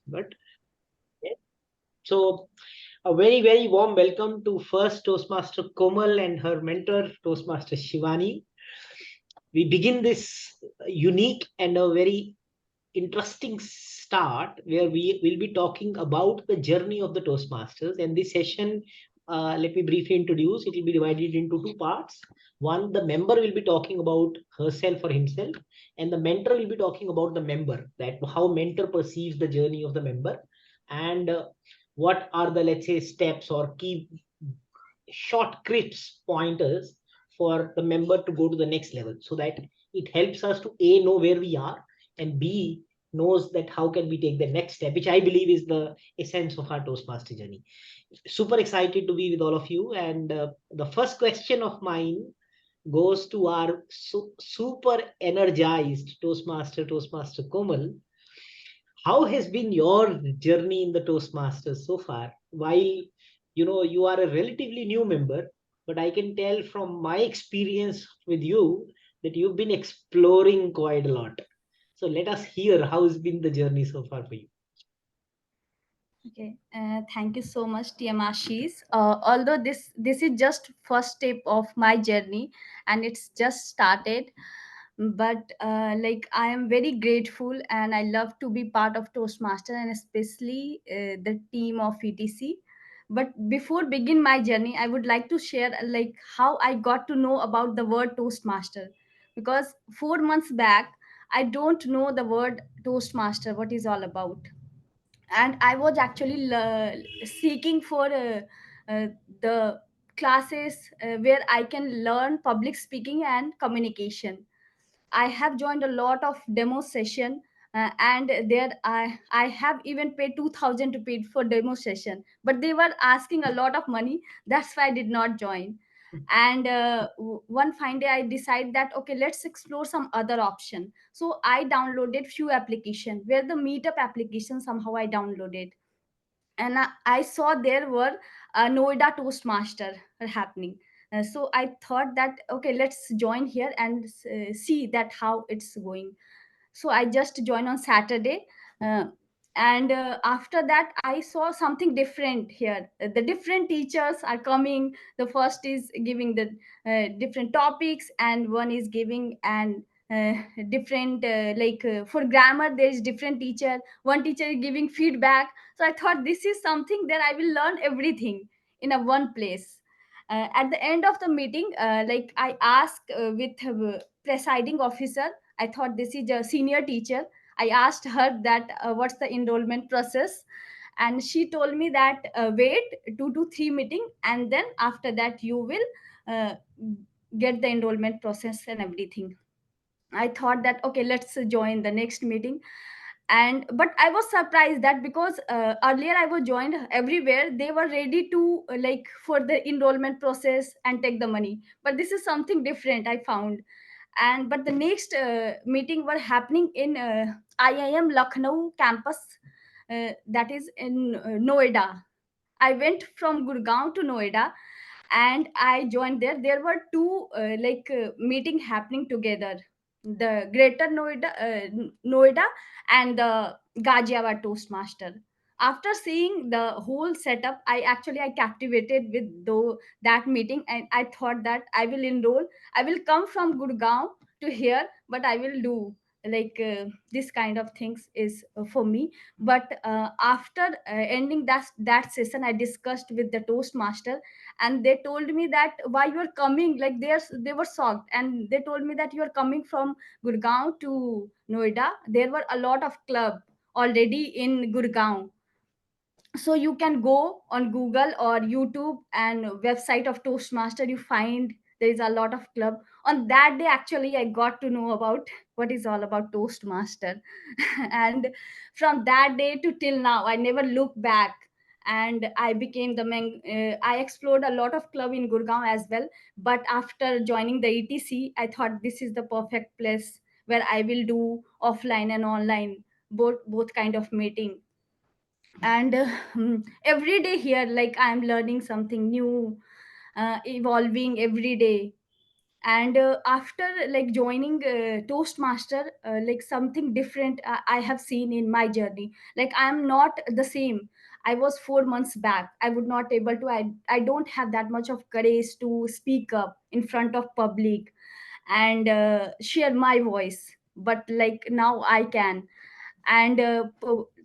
But yeah. So a very, very warm welcome to first Toastmaster Komal and her mentor, Toastmaster Shivani. We begin this unique and a very interesting start where we will be talking about the journey of the Toastmasters. And this session, let me briefly introduce, it will be divided into two parts. One, the member will be talking about herself or himself, and the mentor will be talking about the member, that how mentor perceives the journey of the member, and what are the, let's say, steps or key short scripts pointers for the member to go to the next level, so that it helps us to a know where we are, and b knows that how can we take the next step, which I believe is the essence of our Toastmaster journey. Super excited to be with all of you, and the first question of mine goes to our super energized Toastmaster Komal. How has been your journey in the Toastmasters so far? While you are a relatively new member, but I can tell from my experience with you that you've been exploring quite a lot. So let us hear how has been the journey so far for you. Okay, thank you so much, TM Ashish. Although this is just first step of my journey, and it's just started, but like I am very grateful, and I love to be part of Toastmaster, and especially the team of ETC. But before begin my journey, I would like to share like how I got to know about the word Toastmaster, because 4 months back I don't know the word Toastmaster, what is all about. And I was actually seeking for uh, the classes where I can learn public speaking and communication. I have joined a lot of demo session, and there I have even paid 2,000 to pay for demo session, but they were asking a lot of money. That's why I did not join. And one fine day I decided that okay, let's explore some other option. So I downloaded few application, where the meetup application somehow I downloaded, and I saw there were Noida Toastmaster happening. So I thought that okay, let's join here and see that how it's going. So I just joined on Saturday. uh, and after that I saw something different here. The different teachers are coming. The first is giving the different topics, and one is giving and uh, different for grammar there is different teacher, one teacher is giving feedback. So I thought this is something that I will learn everything in a one place. At the end of the meeting, I asked with presiding officer. I thought this is a senior teacher. I asked her that what's the enrollment process, and she told me that wait 2 to 3 meeting, and then after that you will uh, get the enrollment process and everything. I thought that okay, let's join the next meeting. And but I was surprised that because earlier I was joined everywhere, they were ready to for the enrollment process and take the money, but this is something different I found. And but the next meeting were happening in IIM Lucknow campus, that is in Noida. I went from Gurgaon to Noida, and I joined there. There were two meeting happening together, the Greater Noida and the Ghaziabad Toastmaster. After seeing the whole setup, I captivated with that meeting, and I thought that I will enroll. I will come from Gurgaon to here, but I will do this kind of things is for me. But after ending that session, I discussed with the Toastmaster, and they told me that why you are coming. Like they were shocked, and they told me that you are coming from Gurgaon to Noida. There were a lot of club already in Gurgaon, so you can go on Google or YouTube and website of Toastmaster. You find there is a lot of club. On that day actually I got to know about what is all about Toastmaster. And from that day to till now I never look back. And I became I explored a lot of club in Gurgaon as well. But after joining the ETC, I thought this is the perfect place where I will do offline and online, both kind of meeting. And every day here, like I'm learning something new, evolving every day. And after like joining Toastmaster, like something different I have seen in my journey. Like I am not the same I was 4 months back. I would not able to, I don't have that much of courage to speak up in front of public and share my voice, but like now I can. And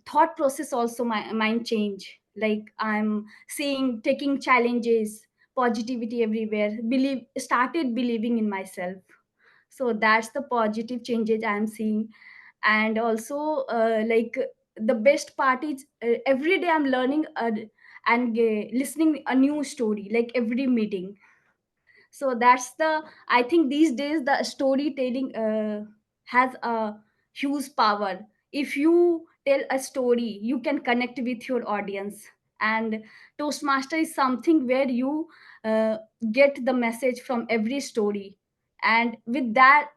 thought process also my mind change. Like I'm seeing taking challenges, positivity everywhere, believe started believing in myself. So that's the positive changes I'm seeing. And also like the best part is every day I'm learning and listening a new story like every meeting. So that's the, I think these days the storytelling has a huge power. If you tell a story you can connect with your audience. And Toastmaster is something where you uh, get the message from every story. And with that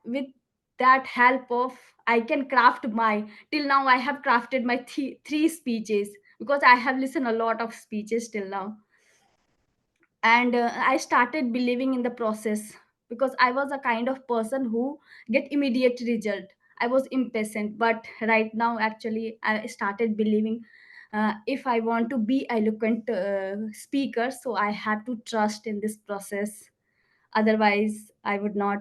help of, I can craft my, till now I have crafted my three speeches, because I have listened a lot of speeches till now. And I started believing in the process, because I was a kind of person who get immediate result. I was impatient, but right now actually I started believing, if I want to be eloquent speaker, so I have to trust in this process. Otherwise I would not.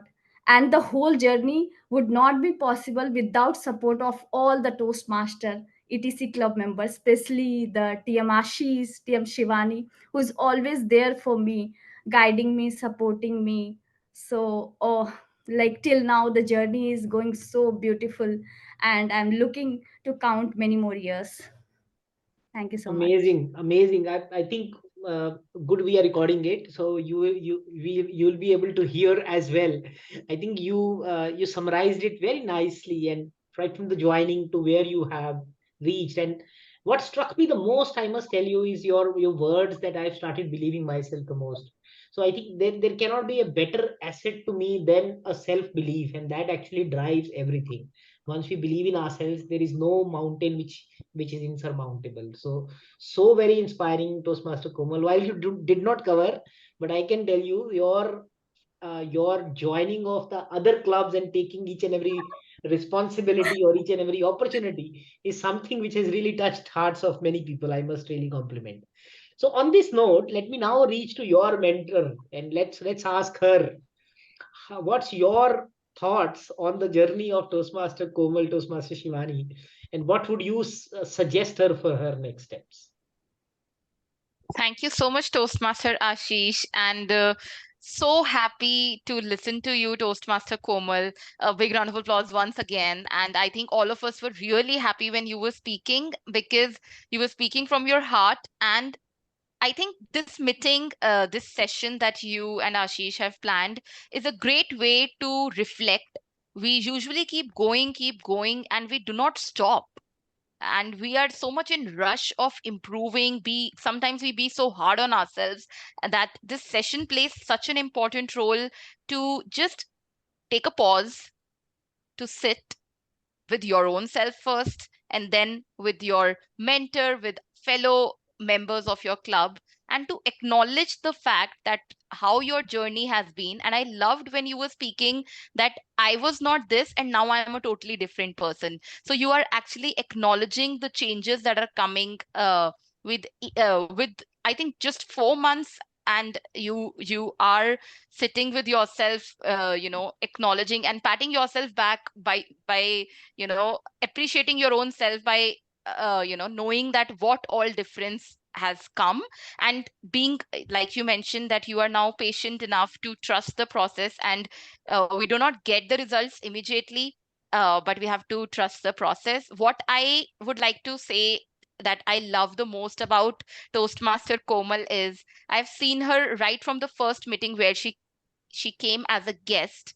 And the whole journey would not be possible without support of all the Toastmaster etc club members, especially the TM Ashish, TM Shivani, who is always there for me, guiding me, supporting me. So oh, like till now the journey is going so beautiful, and I'm looking to count many more years. Thank you so much. Amazing, amazing. I think good we are recording it, so you'll be able to hear as well. I think you summarized it very nicely, and right from the joining to where you have reached. And what struck me the most, I must tell you, is your words that I've started believing myself the most. So I think there cannot be a better asset to me than a self belief, and that actually drives everything. Once we believe in ourselves, there is no mountain which is insurmountable. So very inspiring, Toastmaster Komal. While you did not cover, but I can tell you your joining of the other clubs and taking each and every responsibility or each and every opportunity is something which has really touched hearts of many people. I must really compliment. So on this note, let me now reach to your mentor, and let's ask her, what's your thoughts on the journey of Toastmaster Komal, Toastmaster Shivani, and what would you suggest her for her next steps? Thank you so much, Toastmaster Ashish, and so happy to listen to you, Toastmaster Komal. A big round of applause once again. And I think all of us were really happy when you were speaking, because you were speaking from your heart. And I think this meeting, this session that you and Ashish have planned is a great way to reflect. We usually keep going, and we do not stop. And we are so much in rush of improving, be sometimes we be so hard on ourselves, that this session plays such an important role to just take a pause, to sit with your own self first, and then with your mentor, with fellow members of your club, and to acknowledge the fact that how your journey has been. And I loved when you were speaking that I was not this and now I am a totally different person. So you are actually acknowledging the changes that are coming with with I think just 4 months, and you are sitting with yourself, acknowledging and patting yourself back by appreciating your own self, by knowing that what all difference has come, and being, like you mentioned, that you are now patient enough to trust the process. And we do not get the results immediately, but we have to trust the process. What I would like to say that I love the most about Toastmaster Komal is I've seen her right from the first meeting where she came as a guest.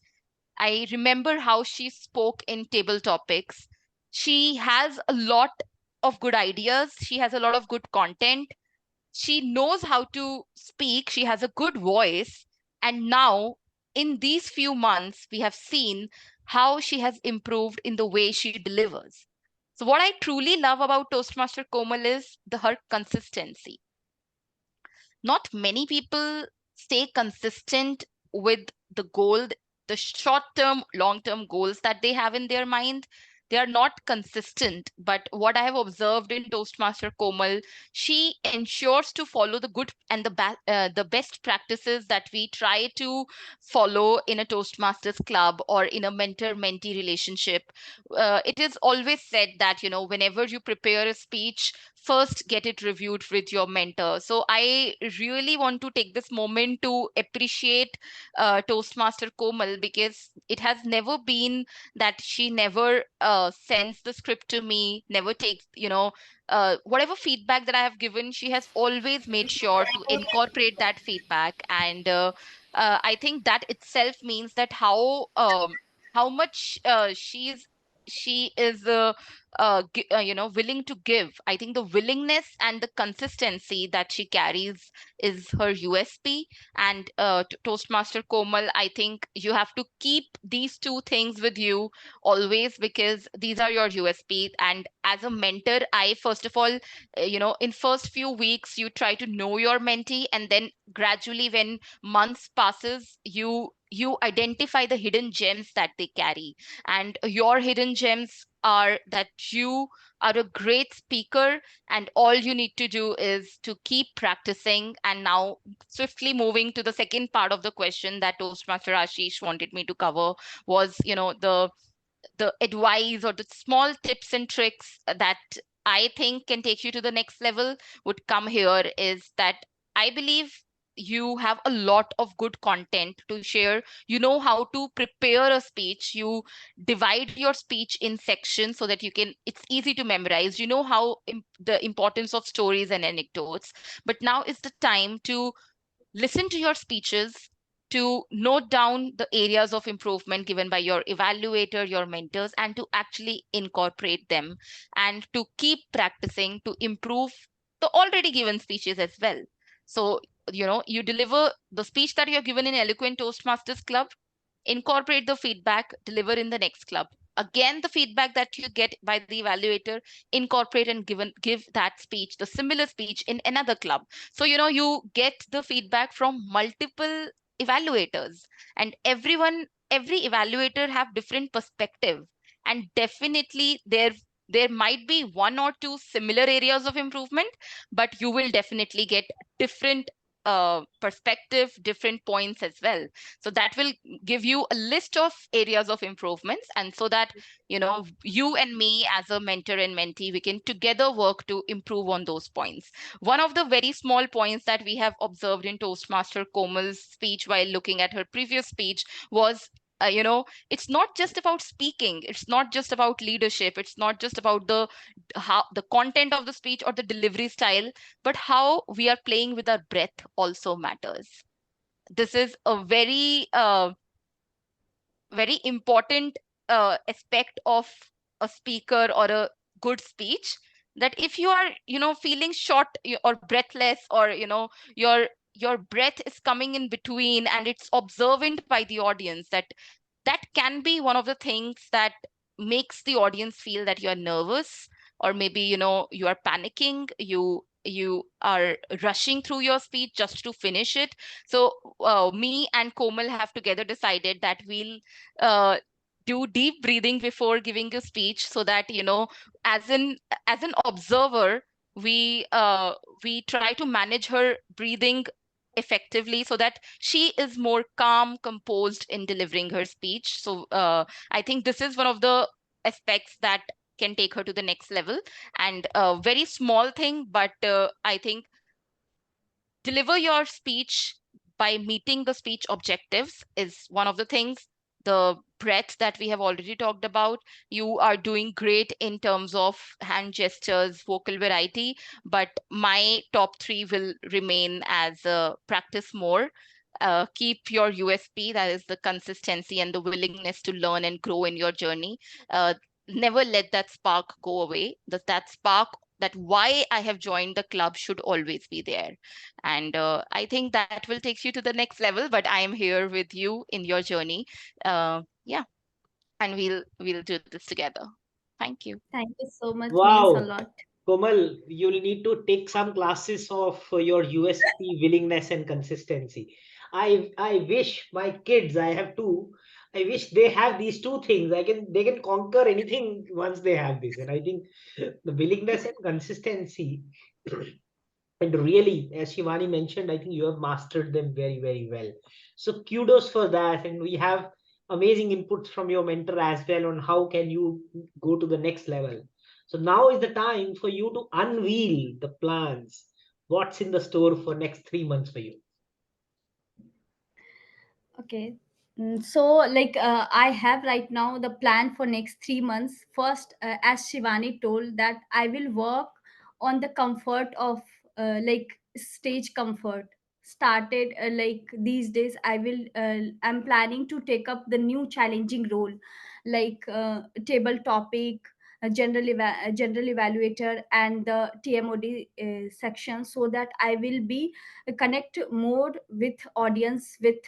I remember how she spoke in table topics. She has a lot of good ideas. She has a lot of good content. She knows how to speak. She has a good voice. And now, in these few months, we have seen how she has improved in the way she delivers. So, what I truly love about Toastmaster Komal is her consistency. Not many people stay consistent with the goal, the short term, long term goals that they have in their mind, they are not consistent. But what I have observed in Toastmaster Komal, she ensures to follow the good and the best practices that we try to follow in a Toastmasters club or in a mentor-mentee relationship. It is always said that, whenever you prepare a speech, first get it reviewed with your mentor. So I really want to take this moment to appreciate Toastmaster Komal, because it has never been that she never sends the script to me, never takes, whatever feedback that I have given, she has always made sure to incorporate that feedback. And I think that itself means that how much she is willing to give. I think the willingness and the consistency that she carries is her USP. And Toastmaster Komal, I think you have to keep these two things with you always, because these are your USP. And as a mentor, I first of all, in first few weeks you try to know your mentee, and then gradually when months passes, you identify the hidden gems that they carry. And your hidden gems are that you are a great speaker, and all you need to do is to keep practicing. And now, swiftly moving to the second part of the question that Toastmaster Ashish wanted me to cover, was, the advice or the small tips and tricks that I think can take you to the next level would come here. Is that I believe you have a lot of good content to share. You know how to prepare a speech. You divide your speech in sections so that it's easy to memorize. You know how the importance of stories and anecdotes. But now is the time to listen to your speeches, to note down the areas of improvement given by your evaluator, your mentors, and to actually incorporate them, and to keep practicing to improve the already given speeches as well. So, you deliver the speech that you're given in Eloquent Toastmasters Club, incorporate the feedback, deliver in the next club. Again, the feedback that you get by the evaluator, incorporate and give that speech, the similar speech, in another club. So, you get the feedback from multiple evaluators, and every evaluator have different perspective. And definitely there might be one or two similar areas of improvement, but you will definitely get different perspective, different points as well. So that will give you a list of areas of improvements, and so that you and me as a mentor and mentee, we can together work to improve on those points. One of the very small points that we have observed in Toastmaster Komal's speech while looking at her previous speech was, it's not just about speaking, it's not just about leadership, it's not just about the content of the speech or the delivery style, but how we are playing with our breath also matters. This is a very important aspect of a speaker or a good speech, that if you are feeling short or breathless, or your breath is coming in between and it's observant by the audience, that can be one of the things that makes the audience feel that you're nervous, or maybe you are panicking, you are rushing through your speech just to finish it. So me and Komal have together decided that we'll uh, do deep breathing before giving a speech, so that as an observer, we try to manage her breathing effectively, so that she is more calm, composed in delivering her speech. So I think this is one of the aspects that can take her to the next level. And a very small thing, but I think deliver your speech by meeting the speech objectives is one of the things. The breadth that we have already talked about, you are doing great in terms of hand gestures, vocal variety, but my top three will remain as practice more. Keep your USP, that is the consistency and the willingness to learn and grow in your journey. Never let that spark go away. That spark, that why I have joined the club, should always be there. And I think that will take you to the next level, but I am here with you in your journey. Yeah, and we'll do this together. Thank you. Thank you so much. Means a Wow. lot. Komal, you'll need to take some classes of your USP, willingness, and consistency. I wish my kids, I have two, I wish they have these two things. They can conquer anything once they have this. And I think the willingness and consistency, and really, as Shivani mentioned, I think you have mastered them very, very well. So kudos for that. And we have amazing inputs from your mentor as well on how can you go to the next level. So now is the time for you to unveil the plans. What's in the store for next 3 months for you? Okay. So, like, I have right now the plan for next 3 months. First, as Shivani told, that I will work on the comfort of like stage comfort. Started like these days, I'm planning to take up the new challenging role, like table topic, general evaluator, and the TMOD section, so that I will be connect more with audience, with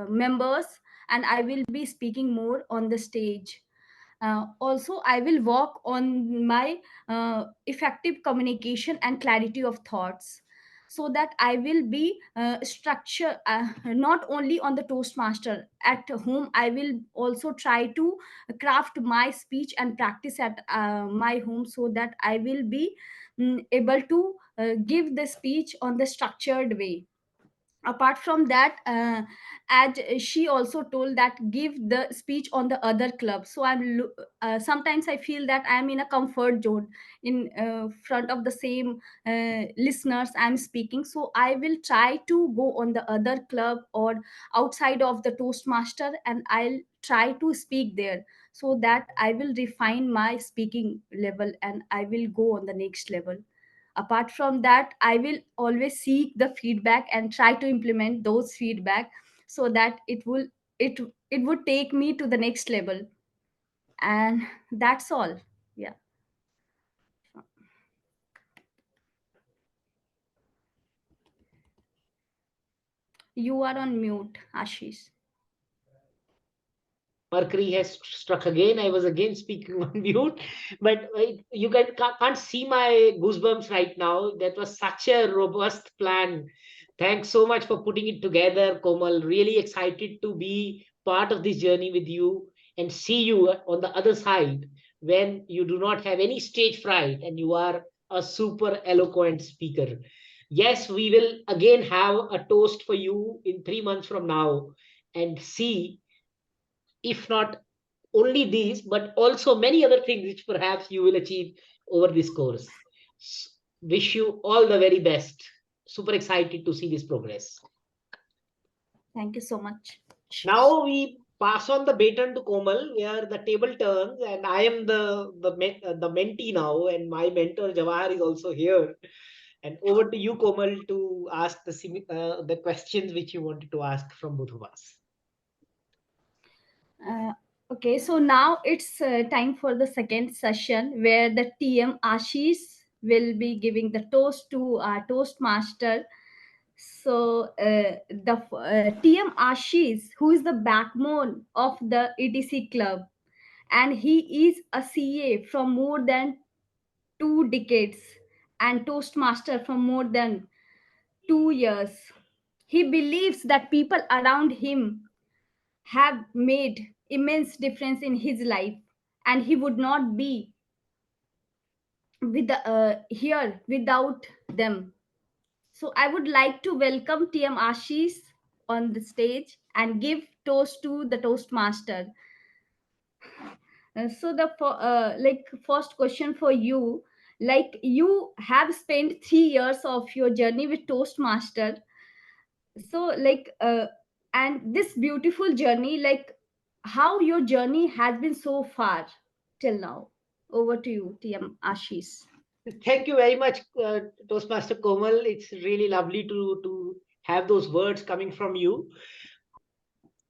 members, and I will be speaking more on the stage. Also, I will work on my effective communication and clarity of thoughts, so that I will be structure not only on the Toastmaster. At home, I will also try to craft my speech and practice at my home, so that I will be able to give the speech on the structured way. Apart from that, as she also told, that give the speech on the other club, so sometimes I feel that I'm in a comfort zone in front of the same listeners I'm speaking. So I will try to go on the other club or outside of the Toastmaster, and I'll try to speak there, so that I will refine my speaking level and I will go on the next level. Apart from that, I will always seek the feedback and try to implement those feedback, so that it it would take me to the next level. And that's all. Yeah. You are on mute, Ashish. Mercury has struck again. I was again speaking on mute, but you can't see my goosebumps right now. That was such a robust plan. Thanks so much for putting it together, Komal. Really excited to be part of this journey with you and see you on the other side when you do not have any stage fright and you are a super eloquent speaker. Yes, we will again have a toast for you in 3 months from now and see if not only these, but also many other things which perhaps you will achieve over this course. Wish you all the very best. Super excited to see this progress. Thank you so much, Ashish. Now we pass on the baton to Komal, where the table turns, and I am the mentee now, and my mentor Jawahar is also here. And over to you, Komal, to ask the questions which you wanted to ask from both of us. uh, okay, so now it's time for the second session, where the TM Ashish will be giving the toast to our Toastmaster. So the TM Ashish, who is the backbone of the ETC club, and he is a CA from more than 2 decades and Toastmaster for more than 2 years. He believes that people around him have made immense difference in his life, and he would not be here without them. So I would like to welcome TM Ashish on the stage and give toast to the Toastmaster. So the like first question for you, like you have spent 3 years of your journey with Toastmaster. So and this beautiful journey, like how your journey has been so far till now. Over to you, TM Ashish. Thank you very much, Toastmaster Komal. It's really lovely to have those words coming from you.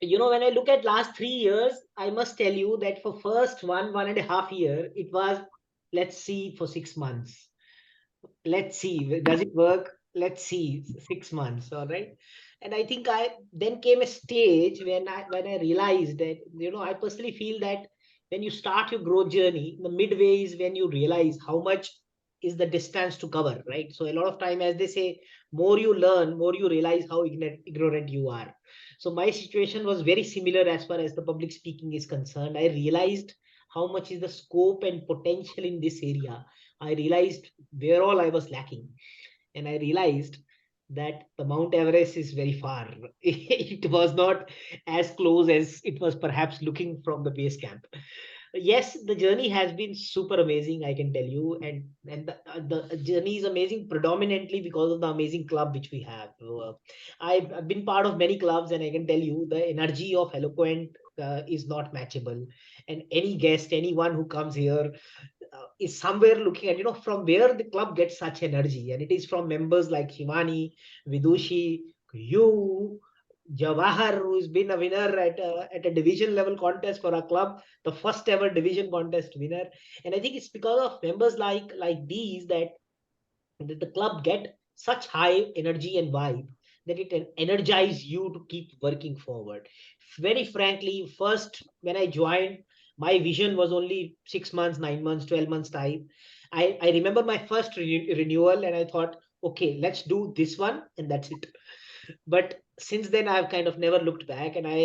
You know, when I look at last 3 years, I must tell you that for first 1.5 year, it was let's see for 6 months. Let's see, does it work? Let's see, 6 months, all right. And I think I then came a stage when I realized that, you know, I personally feel that when you start your growth journey, the midway is when you realize how much is the distance to cover, right? So a lot of time, as they say, more you learn, more you realize how ignorant you are. So my situation was very similar as far as the public speaking is concerned. I realized how much is the scope and potential in this area. I realized where all I was lacking, and I realized that the Mount Everest is very far. It was not as close as it was perhaps looking from the base camp. Yes, the journey has been super amazing, I can tell you, and the journey is amazing predominantly because of the amazing club which we have. I've been part of many clubs, and I can tell you the energy of Eloquent is not matchable. And any guest, anyone who comes here, is somewhere looking at, from where the club gets such energy, and it is from members like Shivani, Vidushi, you, Jawahar, who's been a winner at a division level contest for our club, the first ever division contest winner. And I think it's because of members like these that the club get such high energy and vibe that it energize you to keep working forward. Very frankly, first when I joined, my vision was only 6 months, 9 months, 12 months time. I remember my first renewal, and I thought, okay, let's do this one, and that's it. But since then, I've kind of never looked back, and I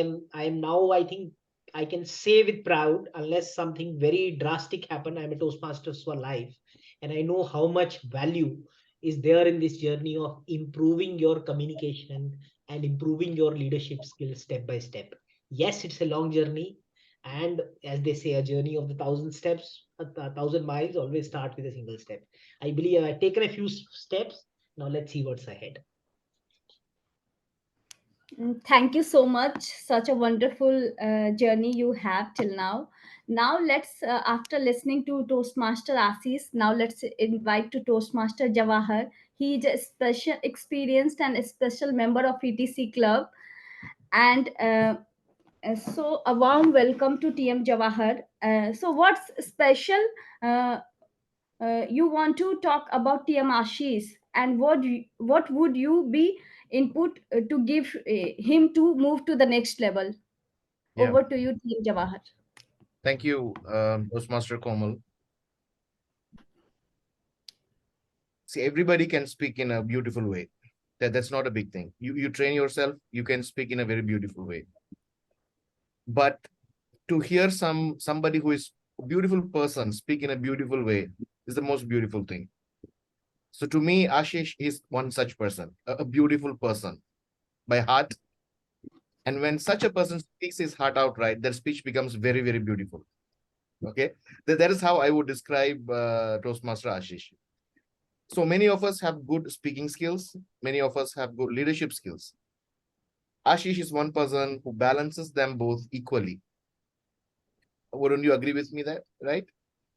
am now, I think I can say with proud, unless something very drastic happened, I'm a Toastmasters for life. And I know how much value is there in this journey of improving your communication and improving your leadership skills step by step. Yes, it's a long journey, and as they say, a journey of the 1,000 steps, a 1,000 miles always start with a single step. I believe I've taken a few steps. Now let's see what's ahead. Thank you so much. Such a wonderful journey you have till now. Now let's, after listening to Toastmaster Ashish, now let's invite to Toastmaster Jawahar. He is a special, experienced and a special member of ETC Club. And so a warm welcome to TM Jawahar. So what's special? Uh, you want to talk about TM Ashish, and what would you be input to give him to move to the next level? Yeah, Over to you, TM Jawahar. thank you, Toastmaster Komal. See, everybody can speak in a beautiful way. That's not a big thing. You train yourself, you can speak in a very beautiful way. But to hear somebody who is a beautiful person speak in a beautiful way is the most beautiful thing. So to me, Ashish is one such person, a beautiful person by heart. And when such a person speaks his heart outright, their speech becomes very, very beautiful. Okay, that is how I would describe Toastmaster Ashish. So many of us have good speaking skills. Many of us have good leadership skills. Ashish is one person who balances them both equally. Wouldn't you agree with me that, right?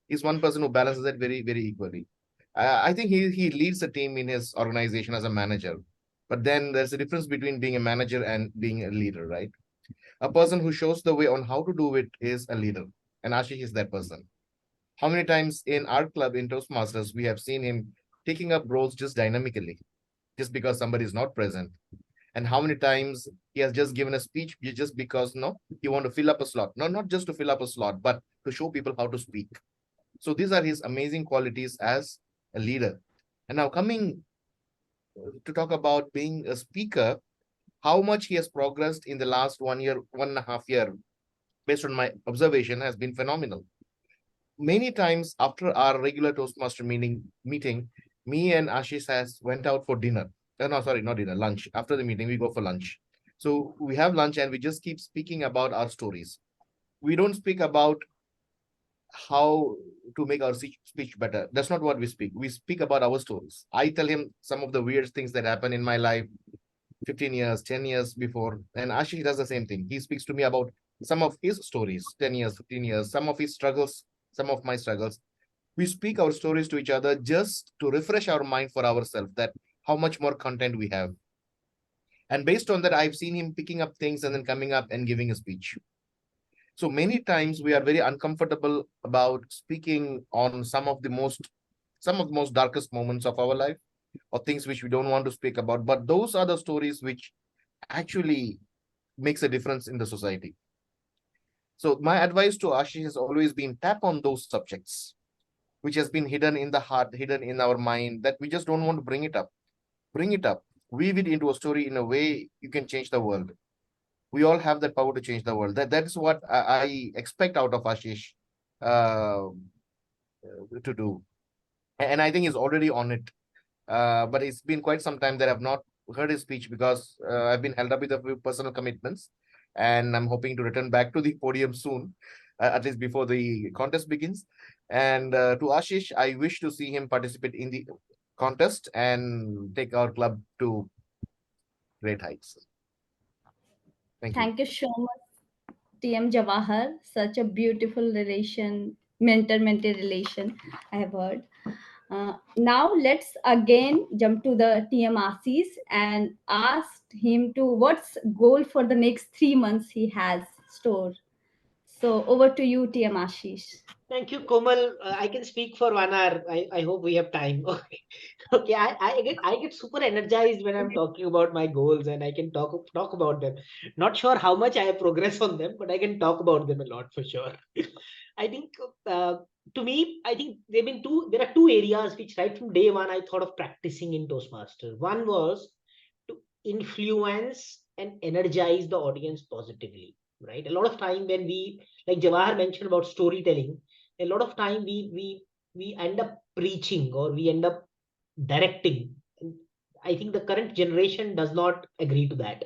He's one person who balances it very, very equally. I think he leads a team in his organization as a manager. But then there's a difference between being a manager and being a leader, right? A person who shows the way on how to do it is a leader. And Ashish is that person. How many times in our club in Toastmasters we have seen him taking up roles just dynamically, just because somebody is not present? And how many times he has just given a speech just because no, he want to fill up a slot. No, not just to fill up a slot, but to show people how to speak. So these are his amazing qualities as a leader. And now coming to talk about being a speaker, how much he has progressed in the last 1 year, 1.5 year, based on my observation, has been phenomenal. Many times after our regular Toastmaster meeting, me and Ashish has went out for dinner. No, sorry, not dinner, lunch. After the meeting, we go for lunch. So we have lunch and we just keep speaking about our stories. We don't speak about how to make our speech better. That's not what we speak. We speak about our stories. I tell him some of the weird things that happened in my life 15 years, 10 years before. And Ashish does the same thing. He speaks to me about some of his stories, 10 years, 15 years, some of his struggles, some of my struggles. We speak our stories to each other just to refresh our mind for ourselves that how much more content we have. And based on that, I've seen him picking up things and then coming up and giving a speech. So many times we are very uncomfortable about speaking on some of the most darkest moments of our life or things which we don't want to speak about. But those are the stories which actually makes a difference in the society. So my advice to Ashish has always been tap on those subjects. which has been hidden in the heart, hidden in our mind, that we just don't want to bring it up. Bring it up, weave it into a story in a way you can change the world. We all have that power to change the world. That is what I expect out of Ashish uh, to do, and I think he's already on it. But it's been quite some time that I've not heard his speech because I've been held up with a few personal commitments, and I'm hoping to return back to the podium soon, at least before the contest begins. And to Ashish, I wish to see him participate in the contest and take our club to great heights. Thank you. Thank you so much, TM Jawahar. Such a beautiful relation, mentor-mentee relation I have heard. Now let's again jump to the TM Assis and ask him to what's goal for the next 3 months he has stored. So over to you, TM Ashish. Thank you, Komal. I can speak for 1 hour. I hope we have time. Okay. Okay. I get super energized when I'm talking about my goals and I can talk about them. Not sure how much I have progressed on them, but I can talk about them a lot for sure. I think uh, to me, I think there are two areas which right from day one I thought of practicing in Toastmasters. One was to influence and energize the audience positively. Right. A lot of time when we, like Jawahar mentioned about storytelling, a lot of time we end up preaching or we end up directing. I think the current generation does not agree to that,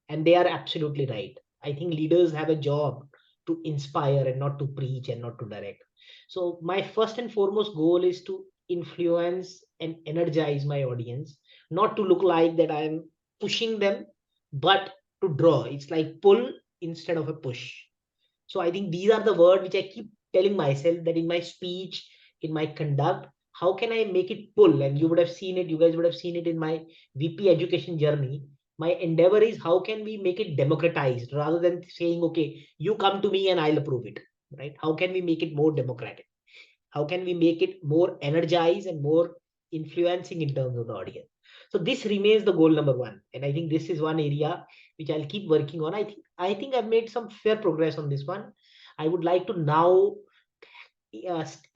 and they are absolutely right. I think leaders have a job to inspire and not to preach and not to direct. So my first and foremost goal is to influence and energize my audience, not to look like that I am pushing them, but to draw. It's like pull instead of a push. So I think these are the words which I keep telling myself, that in my speech, in my conduct, how can I make it pull? And you would have seen it, you guys would have seen it in my VP education journey. My endeavor is how can we make it democratized rather than saying, okay, you come to me and I'll approve it, right? How can we make it more democratic? How can we make it more energized and more influencing in terms of the audience? So this remains the goal number one, and I think this is one area which I'll keep working on. I think I've made some fair progress on this one. I would like to now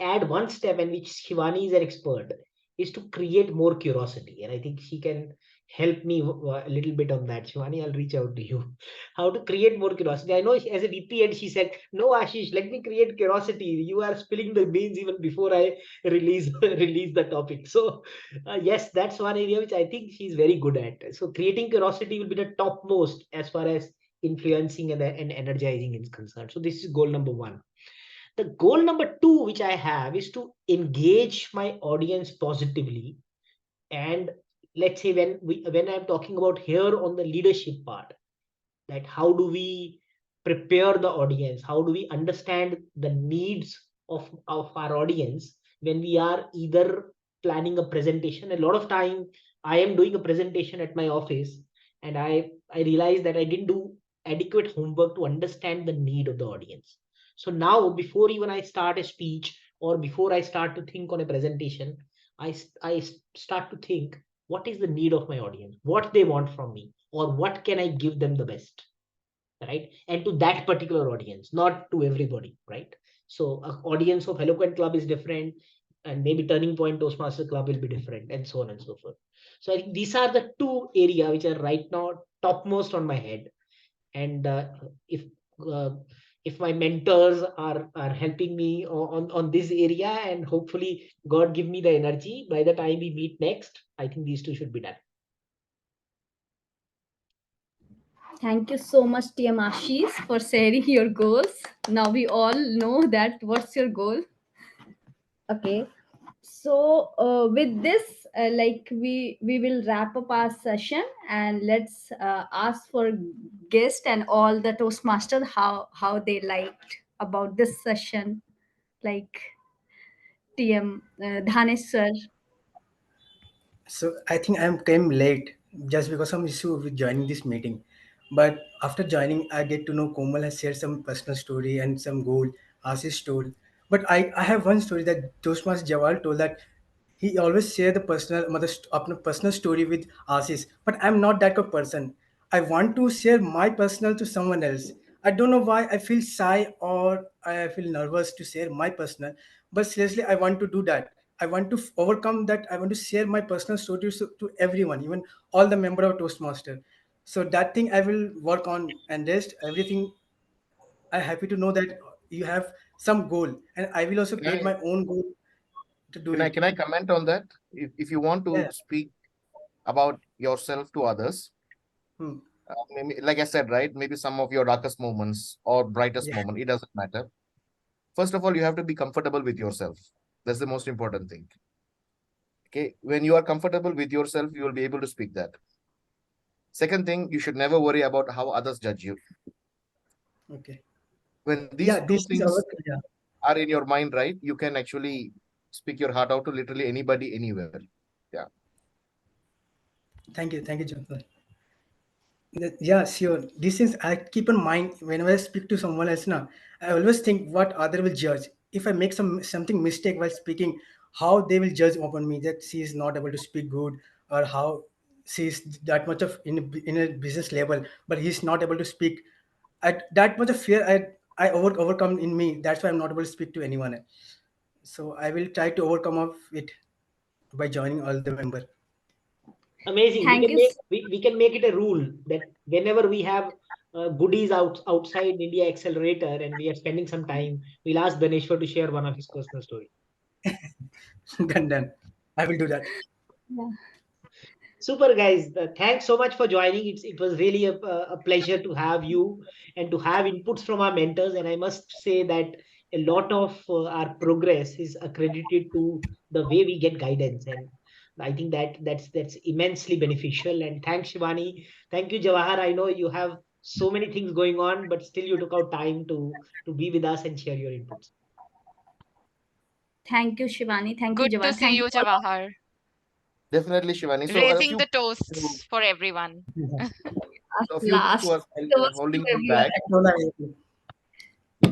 add one step, in which Shivani is an expert, is to create more curiosity. And I think she can help me a little bit on that. Shivani, I'll reach out to you. How to create more curiosity. I know as a VP, and she said, no, Ashish, let me create curiosity. You are spilling the beans even before I release release the topic. So yes, that's one area which I think she's very good at. So creating curiosity will be the topmost as far as influencing and energizing is concerned. So this is goal number one. The goal number two which I have is to engage my audience positively. And let's say when I'm talking about here on the leadership part, that how do we prepare the audience, how do we understand the needs of our audience when we are either planning a presentation. A lot of time I am doing a presentation at my office, and I realize that I didn't do adequate homework to understand the need of the audience. So now before even I start a speech, or before I start to think on a presentation, I start to think, what is the need of my audience, what they want from me, or what can I give them the best, right? And to that particular audience, not to everybody, right? So a audience of Eloquent Club is different, and maybe Turning Point Toastmaster Club will be different, and so on and so forth. So I think these are the two area which are right now topmost on my head. And uh, if my mentors are helping me on this area, and hopefully God give me the energy, by the time we meet next, I think these two should be done. Thank you so much, TM Ashish, for sharing your goals. Now we all know that what's your goal. Okay. So with this, like we will wrap up our session, and let's ask for guest and all the Toastmasters how they liked about this session, like TM Dhanesh sir. So I think I came late just because some issue with joining this meeting. But after joining, I get to know Komal has shared some personal story and some goal, Ashish told. But I have one story that Toastmaster Jawal told that he always share the personal personal story with Ashish. But I'm not that kind of person. I want to share my personal to someone else. I don't know why I feel shy or I feel nervous to share my personal. but seriously, I want to do that. I want to overcome that. I want to share my personal stories to everyone, even all the member of Toastmaster. So that thing I will work on, and rest everything. I'm happy to know that you have some goal, and I will also Can create I my own goal to do can I it. can I comment on that? If you want to Yeah. speak about yourself to others, Hmm. maybe, like I said, right? Maybe some of your darkest moments or brightest Yeah. moment, it doesn't matter. First of all, you have to be comfortable with yourself. That's the most important thing. Okay. When you are comfortable with yourself, you will be able to speak that. Second thing, you should never worry about how others judge you. Okay. When these Yeah. two This is things our. Yeah. are in your mind, right, you can actually speak your heart out to literally anybody, anywhere. Yeah. Thank you. Thank you, Jonathan. Yeah, sure. This is I keep in mind whenever I speak to someone else now. I always think what other will judge. If I make something mistake while speaking, how they will judge upon me that she is not able to speak good, or how she is that much of in a business level, but he's not able to speak. At that much of fear overcome in me. That's why I'm not able to speak to anyone else. So I will try to overcome of it by joining all the member. Amazing. We Thank can you. make we can make it a rule that whenever we have goodies outside India Accelerator and we are spending some time, we'll ask Daneshwar to share one of his personal stories. Done. I will do that. Yeah. Super, guys. Thanks so much for joining. It was really a pleasure to have you and to have inputs from our mentors. And I must say that a lot of our progress is accredited to the way we get guidance. And I think that's immensely beneficial. And thanks, Shivani. Thank you, Jawahar. I know you have so many things going on, but still you took out time to be with us and share your inputs. Thank you, Shivani. Thank you, Good to Jawan. see Thank you you, all. Jawahar. Definitely, Shivani. So a Raising few the toasts for everyone. a few things Last were toast to holding me everyone. back.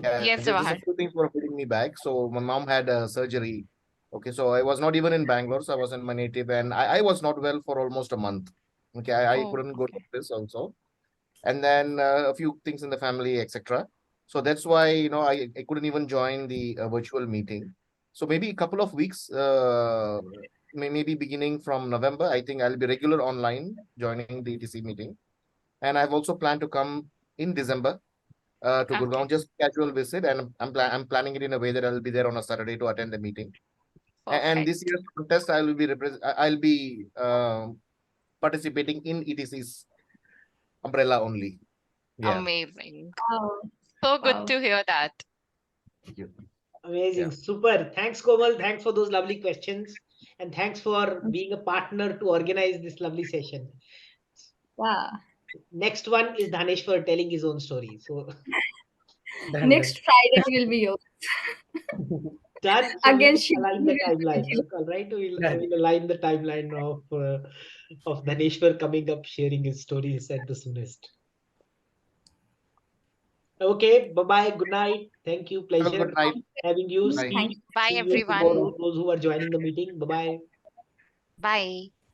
Yeah, Yes, just a Jawahar. few things were holding me back. So my mom had a surgery. Okay, so I was not even in Bangalore, so I was in my native, and I was not well for almost a month. Okay, I Oh, couldn't go to okay. this also, and then a few things in the family, etc. So that's why I couldn't even join the virtual meeting. So maybe a couple of weeks, maybe beginning from November, I think I'll be regular online joining the ETC meeting, and I've also planned to come in December to Okay. Gurgaon, just casual visit, and I'm planning it in a way that I'll be there on a Saturday to attend the meeting. And this Perfect. year's contest, I'll be participating in ETC's umbrella only. Yeah. Amazing. Wow. So good Wow. to hear that. Thank you. Amazing. Yeah. Super. Thanks, Komal. Thanks for those lovely questions. And thanks for being a partner to organize this lovely session. Yeah. Next one is Dhaneshwar telling his own story. So Done. Next Friday will be yours. done. So we Again, will Shivani align the will timeline. continue. All right. Done. We'll align the timeline of Dhaneshwar coming up sharing his stories at the soonest. Okay. Bye bye. Good night. Thank you. Have a Pleasure good night. having you. Bye. Thank See you. Bye, see you everyone. tomorrow. Those who are joining the meeting. Bye bye. Bye.